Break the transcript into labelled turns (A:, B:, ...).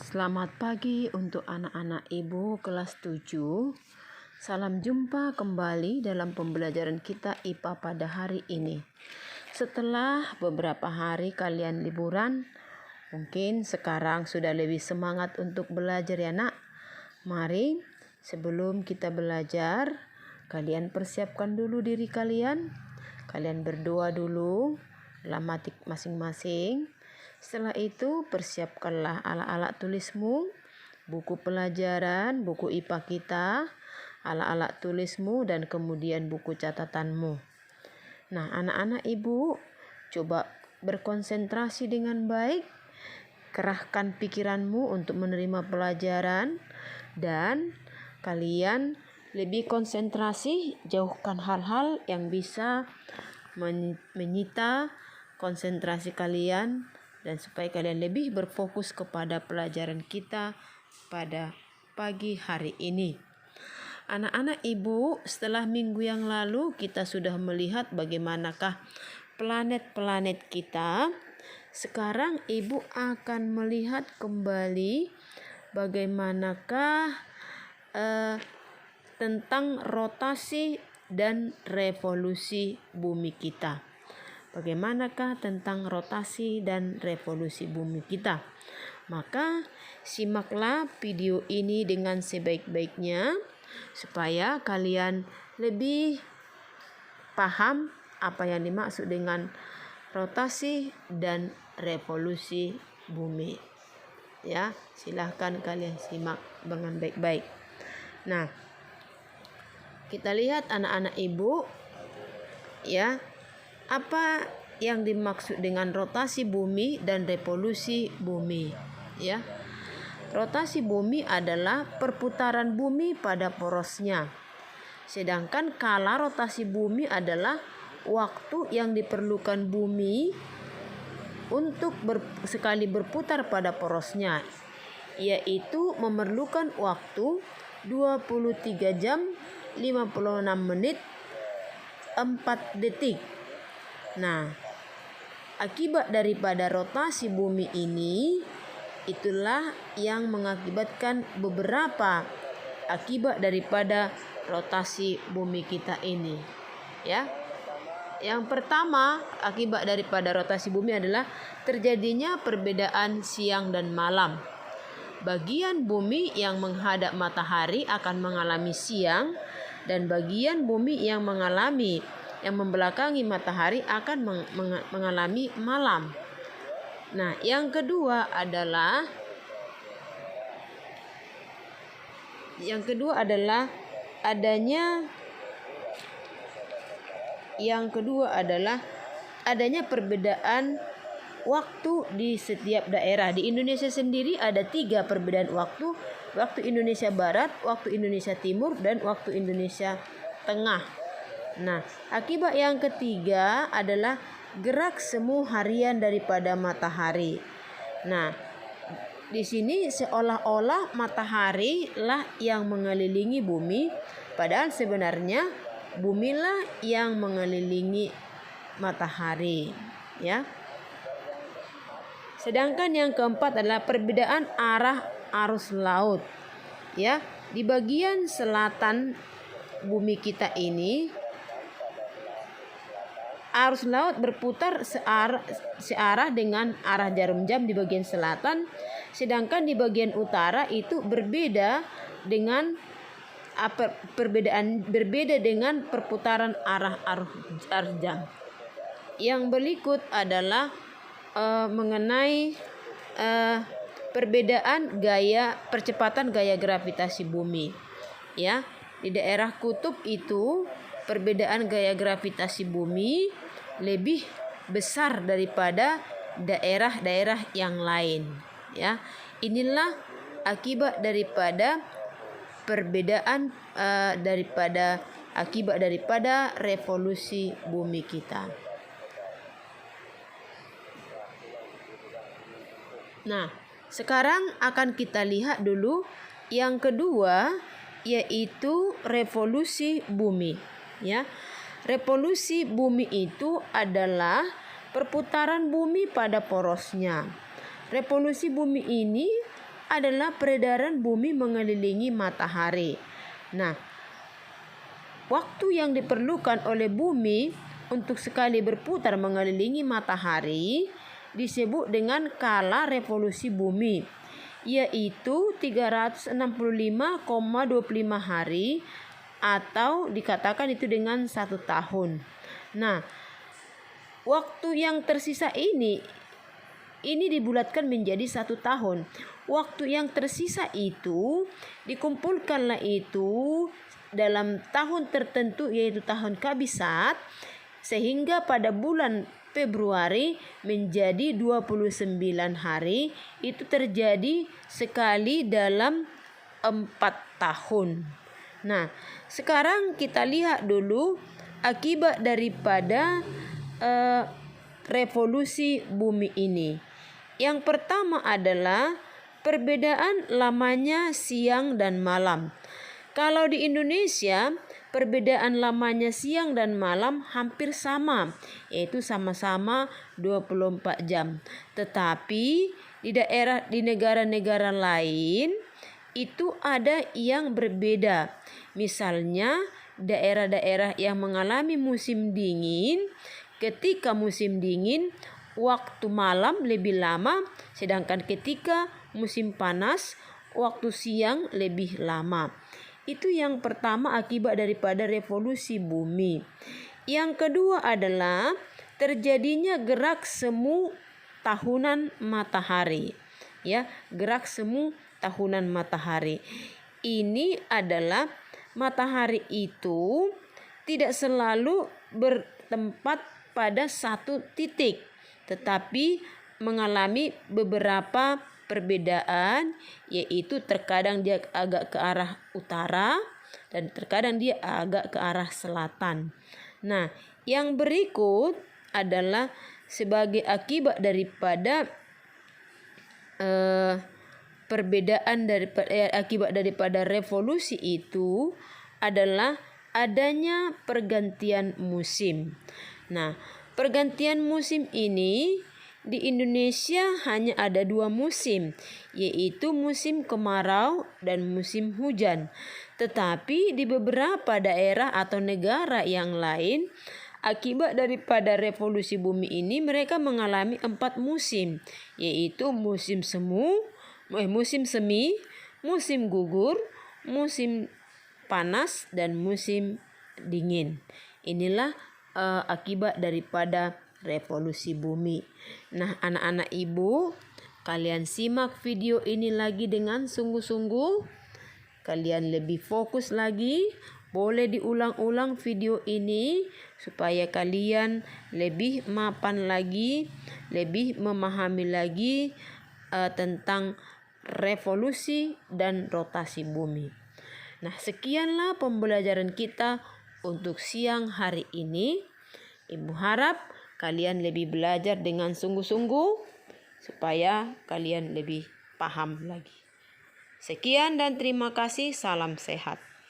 A: Selamat pagi untuk anak-anak ibu kelas 7. Salam jumpa kembali dalam pembelajaran kita IPA pada hari ini. Setelah beberapa hari kalian liburan, mungkin sekarang sudah lebih semangat untuk belajar ya nak. Mari sebelum kita belajar, kalian persiapkan dulu diri kalian. Kalian berdoa dulu dalam hati masing-masing. Setelah itu persiapkanlah alat-alat tulismu, buku pelajaran, buku IPA kita, alat-alat tulismu, dan kemudian buku catatanmu. Nah, anak-anak ibu, coba berkonsentrasi dengan baik, kerahkan pikiranmu untuk menerima pelajaran, dan kalian lebih konsentrasi, jauhkan hal-hal yang bisa menyita konsentrasi kalian, dan supaya kalian lebih berfokus kepada pelajaran kita pada pagi hari ini. Anak-anak ibu, setelah minggu yang lalu kita sudah melihat bagaimanakah planet-planet kita. Sekarang ibu akan melihat kembali bagaimanakah tentang rotasi dan revolusi bumi kita. Bagaimanakah tentang rotasi dan revolusi bumi kita? Maka simaklah video ini dengan sebaik-baiknya supaya kalian lebih paham apa yang dimaksud dengan rotasi dan revolusi bumi. Ya, silahkan kalian simak dengan baik-baik. Nah, kita lihat anak-anak ibu, ya. Apa yang dimaksud dengan rotasi bumi dan revolusi bumi, ya? Rotasi bumi adalah perputaran bumi pada porosnya. Sedangkan kala rotasi bumi adalah waktu yang diperlukan bumi untuk sekali berputar pada porosnya, yaitu memerlukan waktu 23 jam 56 menit 4 detik. Nah, akibat daripada rotasi bumi ini, itulah yang mengakibatkan beberapa akibat daripada rotasi bumi kita ini, ya. Yang pertama, akibat daripada rotasi bumi adalah terjadinya perbedaan siang dan malam. Bagian bumi yang menghadap matahari akan mengalami siang, dan bagian bumi yang membelakangi matahari akan mengalami malam. Nah, yang kedua adalah adanya perbedaan waktu di setiap daerah. Di Indonesia sendiri ada 3 perbedaan waktu: waktu Indonesia Barat, waktu Indonesia Timur, dan waktu Indonesia Tengah. Nah, akibat yang ketiga adalah gerak semu harian daripada matahari. Nah, di sini seolah-olah matahari lah yang mengelilingi bumi, padahal sebenarnya bumilah yang mengelilingi matahari, ya. Sedangkan yang keempat adalah perbedaan arah arus laut, ya. Di bagian selatan bumi kita ini, arus laut berputar searah dengan arah jarum jam di bagian selatan, sedangkan di bagian utara itu berbeda dengan perputaran arah jam. Yang berikut adalah mengenai perbedaan percepatan gaya gravitasi bumi, ya. Di daerah kutub itu perbedaan gaya gravitasi bumi lebih besar daripada daerah-daerah yang lain, ya. Inilah akibat daripada perbedaan akibat daripada revolusi bumi kita. Nah, sekarang akan kita lihat dulu yang kedua, yaitu revolusi bumi, ya. Revolusi bumi itu adalah perputaran bumi pada porosnya. Revolusi bumi ini adalah peredaran bumi mengelilingi matahari. Nah, waktu yang diperlukan oleh bumi untuk sekali berputar mengelilingi matahari disebut dengan kala revolusi bumi, yaitu 365,25 hari, atau dikatakan itu dengan 1 tahun. Nah, waktu yang tersisa ini dibulatkan menjadi 1 tahun. Waktu yang tersisa itu dikumpulkanlah itu dalam tahun tertentu, yaitu tahun Kabisat, sehingga pada bulan Februari menjadi 29 hari. Itu terjadi sekali dalam 4 tahun. Nah, sekarang kita lihat dulu akibat daripada revolusi bumi ini. Yang pertama adalah perbedaan lamanya siang dan malam. Kalau di Indonesia, perbedaan lamanya siang dan malam hampir sama, yaitu sama-sama 24 jam. Tetapi di negara-negara lain itu ada yang berbeda. Misalnya daerah-daerah yang mengalami musim dingin, ketika musim dingin waktu malam lebih lama, sedangkan ketika musim panas waktu siang lebih lama. Itu yang pertama akibat daripada revolusi bumi. Yang kedua adalah terjadinya gerak semu tahunan matahari. Ya, gerak semu tahunan matahari. Ini adalah matahari itu tidak selalu bertempat pada satu titik, tetapi mengalami beberapa perbedaan, yaitu terkadang dia agak ke arah utara dan terkadang dia agak ke arah selatan. Nah, yang berikut adalah sebagai akibat daripada akibat daripada revolusi itu adalah adanya pergantian musim. Nah, pergantian musim ini di Indonesia hanya ada 2 musim, yaitu musim kemarau dan musim hujan. Tetapi di beberapa daerah atau negara yang lain, akibat daripada revolusi bumi ini mereka mengalami 4 musim, yaitu musim semi, musim gugur, musim panas, dan musim dingin. Inilah akibat daripada revolusi bumi. Nah, anak-anak ibu, kalian simak video ini lagi dengan sungguh-sungguh. Kalian lebih fokus lagi. Boleh diulang-ulang video ini supaya kalian lebih mapan lagi, lebih memahami lagi tentang revolusi dan rotasi bumi. Nah, sekianlah pembelajaran kita untuk siang hari ini. Ibu harap kalian lebih belajar dengan sungguh-sungguh supaya kalian lebih paham lagi. Sekian dan terima kasih. Salam sehat.